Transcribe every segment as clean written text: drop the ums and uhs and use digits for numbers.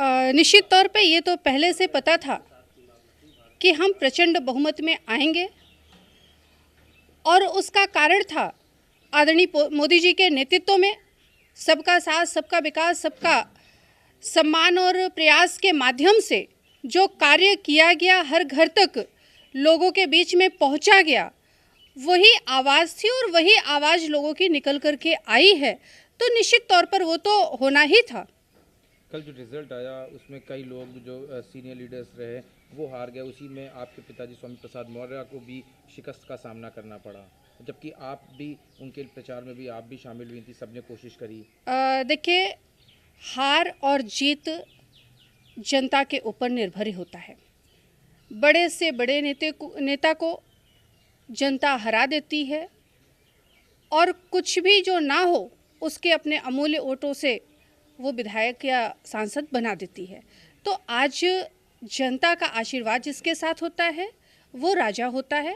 निश्चित तौर पे ये तो पहले से पता था कि हम प्रचंड बहुमत में आएंगे और उसका कारण था आदरणीय मोदी जी के नेतृत्व में सबका साथ, सबका विकास, सबका सम्मान और प्रयास के माध्यम से जो कार्य किया गया, हर घर तक लोगों के बीच में पहुंचा गया, वही आवाज़ थी और वही आवाज़ लोगों की निकल कर के आई है। तो निश्चित तौर पर वो तो होना ही था। कल जो रिजल्ट आया उसमें कई लोग जो सीनियर लीडर्स रहे वो हार गए, उसी में आपके पिताजी स्वामी प्रसाद मौर्य को भी शिकस्त का सामना करना पड़ा, जबकि आप भी उनके प्रचार में भी आप भी शामिल हुई थी, सबने कोशिश करी। देखिए, हार और जीत जनता के ऊपर निर्भर ही होता है। बड़े से बड़े नेता को जनता हरा देती है और कुछ भी जो ना हो उसके अपने अमूल्य वोटों से वो विधायक या सांसद बना देती है। तो आज जनता का आशीर्वाद जिसके साथ होता है वो राजा होता है।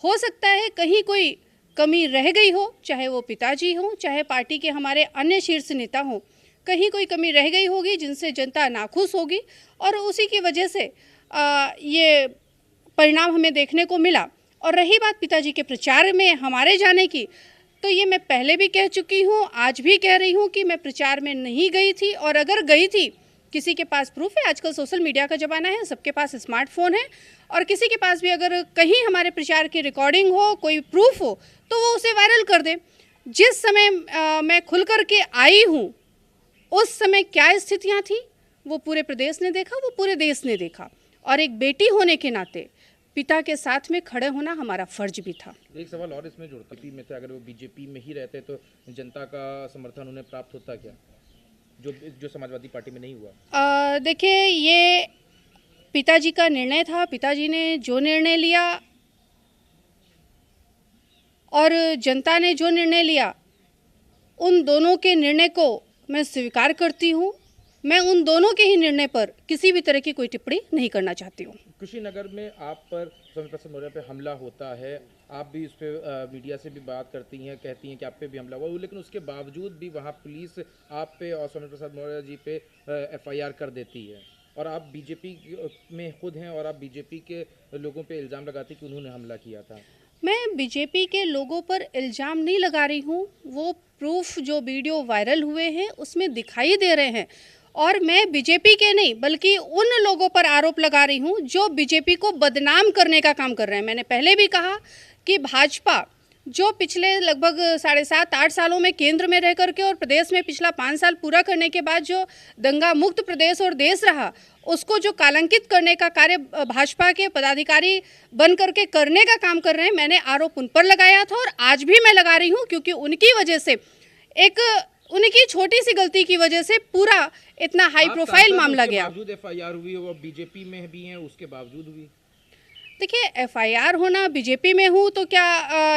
हो सकता है कहीं कोई कमी रह गई हो, चाहे वो पिताजी हों, चाहे पार्टी के हमारे अन्य शीर्ष नेता हों, कहीं कोई कमी रह गई होगी जिनसे जनता नाखुश होगी और उसी की वजह से ये परिणाम हमें देखने को मिला। और रही बात पिताजी के प्रचार में हमारे जाने की, तो ये मैं पहले भी कह चुकी हूँ, आज भी कह रही हूँ कि मैं प्रचार में नहीं गई थी। और अगर गई थी, किसी के पास प्रूफ है, आजकल सोशल मीडिया का ज़माना है, सबके पास स्मार्टफोन है, और किसी के पास भी अगर कहीं हमारे प्रचार की रिकॉर्डिंग हो, कोई प्रूफ हो, तो वो उसे वायरल कर दे। जिस समय मैं खुल कर के आई हूँ उस समय क्या स्थितियाँ थी वो पूरे प्रदेश ने देखा, वो पूरे देश ने देखा। और एक बेटी होने के नाते पिता के साथ में खड़े होना हमारा फर्ज भी था। एक सवाल और इसमें जुड़ता है में थे, अगर वो बीजेपी में ही रहते तो जनता का समर्थन उन्हें प्राप्त होता क्या, जो समाजवादी पार्टी में नहीं हुआ? देखिए, ये पिताजी का निर्णय था। पिताजी ने जो निर्णय लिया और जनता ने जो निर्णय लिया, उन दोनों के निर्णय को मैं स्वीकार करती हूँ। मैं उन दोनों के ही निर्णय पर किसी भी तरह की कोई टिप्पणी नहीं करना चाहती हूँ। कुशीनगर में आप पर स्वामी प्रसाद मौर्य पे हमला होता है, आप भी उस पर मीडिया से भी बात करती हैं, कहती हैं कि आप पे भी हमला हुआ, लेकिन उसके बावजूद भी वहाँ पुलिस आप पे और स्वामी प्रसाद मौर्य जी पे एफआईआर कर देती है, और आप बीजेपी में खुद हैं और आप बीजेपी के लोगों पे इल्ज़ाम लगाती कि उन्होंने हमला किया था। मैं बीजेपी के लोगों पर इल्ज़ाम नहीं लगा रही हूँ, वो प्रूफ जो वीडियो वायरल हुए हैं उसमें दिखाई दे रहे हैं। और मैं बीजेपी के नहीं बल्कि उन लोगों पर आरोप लगा रही हूँ जो बीजेपी को बदनाम करने का काम कर रहे हैं। मैंने पहले भी कहा कि भाजपा जो पिछले लगभग 7.5-8 सालों में केंद्र में रह करके और प्रदेश में पिछला 5 साल पूरा करने के बाद जो दंगा मुक्त प्रदेश और देश रहा, उसको जो कालंकित करने का कार्य भाजपा के पदाधिकारी बन करके करने का काम कर रहे हैं, मैंने आरोप उन पर लगाया था और आज भी मैं लगा रही हूँ, क्योंकि उनकी वजह से, उनकी छोटी सी गलती की वजह से पूरा इतना हाई प्रोफाइल मामला गया। एफआईआर हुई, वो बीजेपी में भी हैं, उसके बावजूद हुई। देखिए, एफआईआर होना, बीजेपी में हूँ तो क्या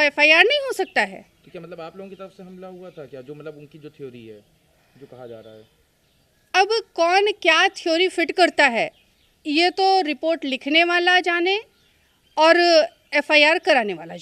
एफआईआर नहीं हो सकता है? तो क्या मतलब आप लोगों की तरफ से हमला हुआ था क्या, जो मतलब उनकी जो थ्योरी है, जो कहा जा रहा है? अब कौन क्या थ्योरी फिट करता है ये तो रिपोर्ट लिखने वाला जाने और एफआईआर कराने वाला जाने।